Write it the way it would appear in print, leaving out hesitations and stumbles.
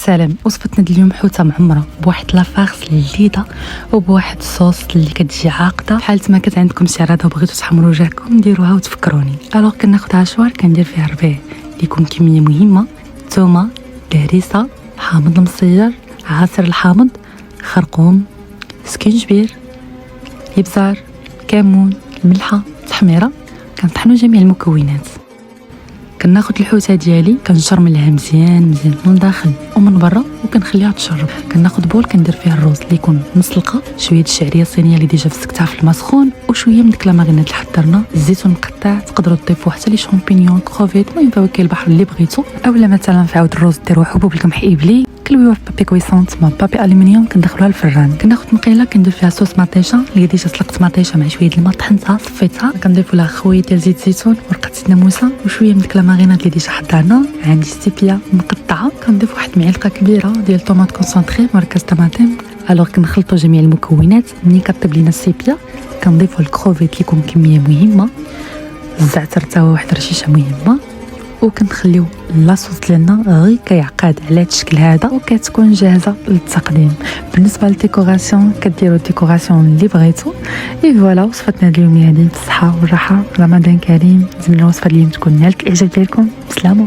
سلام. وصفتنا اليوم حوته معمره بواحد لافارس الليده وبواحد الصوص اللي كتجي عاقده بحال ما كانت عندكم شي عراضه وبغيتو تحمروا وجهكم ديروها وتفكروني. الوغ كناخذ عشوار كندير فيها ربيع اللي يكون كميه مهمه، ثومه، الهريسه، حامض المصير، عصير الحامض، خرقوم، سكنجبير، الابزار، كمون، الملحه، التحميره. كنطحنوا جميع المكونات. كناخذ الحوته ديالي كنشرملها مزيان من الداخل ومن برا وكنخليها تشرب. كناخذ بول كندير فيه الروز اللي يكون مسلقه، شويه الشعريه الصينيه اللي ديجا فسكتها في الماء سخون، وشويه من ديك الماغينات اللي حضرنا، الزيتون مقطع. تقدروا تضيفوا حتى لي شامبينيون، كروفيت، المهم فواكه البحر اللي بغيتو. اولا مثلا في عود الروز ديروا حبوب القمح ابلي، كلويوها في بابي كويسونت مع بابي الومنيوم. كندخلوها الفران. كناخذ مقيله كندير فيها صوص مطيشه اللي ديجا سلقت مطيشه مع شويه الماء، طحنتها صفيتها. كنضيفوا لها خويه ديال زيت زيتون، ورقه ناموسه، وشويه من ديك الماغينات اللي ديجا حضرنا. عندي ستيبيا مقطعه. كنضيف واحد معلقه كبيره ديال طوماط كونسونطري مركز طماطم. الوغ كنخلطوا جميع المكونات. ملي كطيب لينا السيبيا كنضيفوا الكروفيت اللي يكون كميه مهمه، الزعتر حتى هو واحد رشيشه مهمه، وكنخليو لاصوص ديالنا غير كيعقد على هذا الشكل هذا وكتكون جاهزه للتقديم. بالنسبه للديكوراسيون كديروا الديكوراسيون اللي بغيتو. اي فوالا وصفتنا اليوميه هذه بالصحه والراحه. رمضان كريم. نتمنى الوصفه اليوم تكون نالت الاعجاب ديالكم. بسلامه.